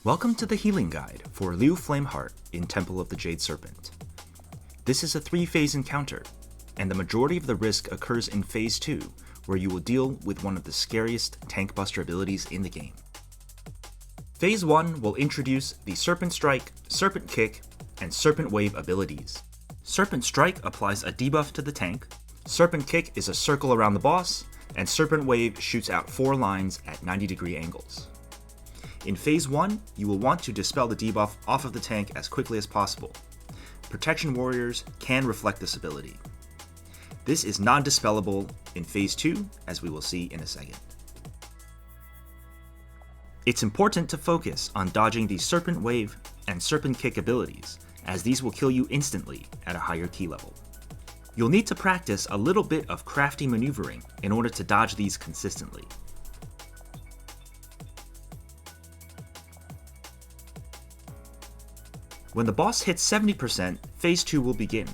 Welcome to the healing guide for Liu Flameheart in Temple of the Jade Serpent. This is a 3-phase encounter, and the majority of the risk occurs in Phase 2, where you will deal with one of the scariest tank buster abilities in the game. Phase 1 will introduce the Serpent Strike, Serpent Kick, and Serpent Wave abilities. Serpent Strike applies a debuff to the tank, Serpent Kick is a circle around the boss, and Serpent Wave shoots out 4 lines at 90-degree angles. In Phase 1, you will want to dispel the debuff off of the tank as quickly as possible. Protection Warriors can reflect this ability. This is non-dispellable in Phase 2, as we will see in a second. It's important to focus on dodging the Serpent Wave and Serpent Kick abilities, as these will kill you instantly at a higher key level. You'll need to practice a little bit of crafty maneuvering in order to dodge these consistently. When the boss hits 70%, Phase 2 will begin.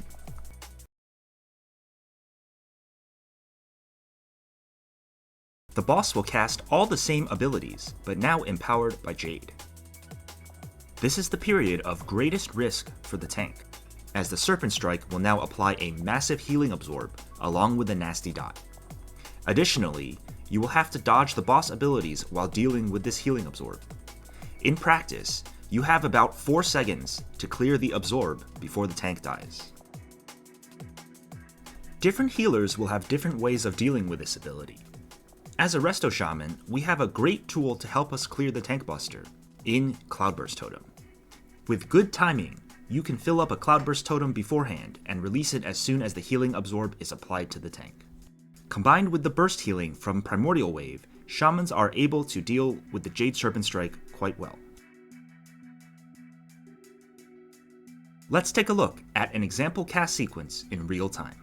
The boss will cast all the same abilities, but now empowered by Jade. This is the period of greatest risk for the tank, as the Serpent Strike will now apply a massive healing absorb along with the nasty dot. Additionally, you will have to dodge the boss abilities while dealing with this healing absorb. In practice, you have about 4 seconds to clear the absorb before the tank dies. Different healers will have different ways of dealing with this ability. As a Resto Shaman, we have a great tool to help us clear the tank buster in Cloudburst Totem. With good timing, you can fill up a Cloudburst Totem beforehand and release it as soon as the healing absorb is applied to the tank. Combined with the burst healing from Primordial Wave, Shamans are able to deal with the Jade Serpent Strike quite well. Let's take a look at an example cast sequence in real time.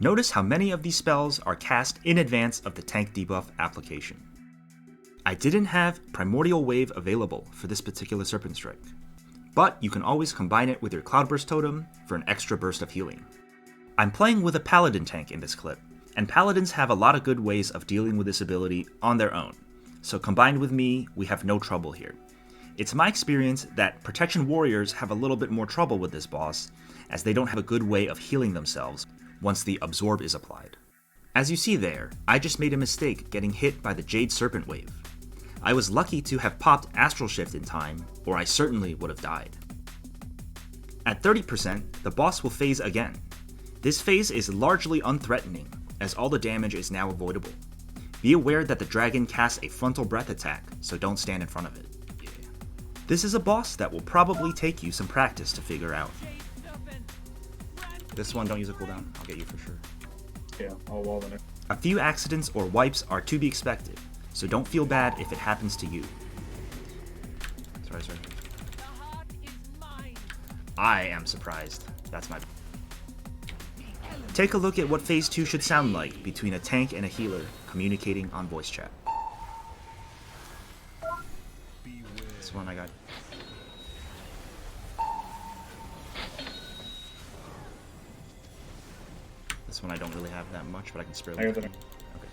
Notice how many of these spells are cast in advance of the tank debuff application. I didn't have Primordial Wave available for this particular Serpent Strike, but you can always combine it with your Cloudburst Totem for an extra burst of healing. I'm playing with a Paladin tank in this clip, and Paladins have a lot of good ways of dealing with this ability on their own. So combined with me, we have no trouble here. It's my experience that Protection Warriors have a little bit more trouble with this boss, as they don't have a good way of healing themselves once the absorb is applied. As you see there, I just made a mistake getting hit by the Jade Serpent Wave. I was lucky to have popped Astral Shift in time, or I certainly would have died. At 30%, the boss will phase again. This phase is largely unthreatening, as all the damage is now avoidable. Be aware that the dragon casts a frontal breath attack, so don't stand in front of it. Yeah. This is a boss that will probably take you some practice to figure out. This one, don't use a cooldown, I'll get you for sure. Yeah, I'll wall in it. A few accidents or wipes are to be expected, so don't feel bad if it happens to you. Sorry. I am surprised. That's my... Take a look at what Phase 2 should sound like between a tank and a healer communicating on voice chat. This one I got. This one I don't really have that much, but I can spare a little bit. Okay.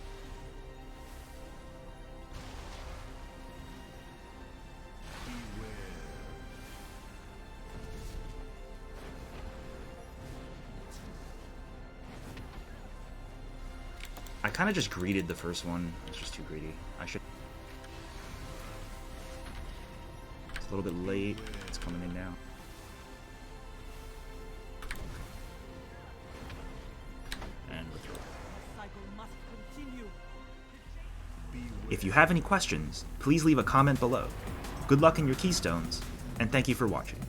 I kind of just greeted the first one. It's just too greedy. I should... It's a little bit late. It's coming in now. And withdraw. If you have any questions, please leave a comment below. Good luck in your keystones, and thank you for watching.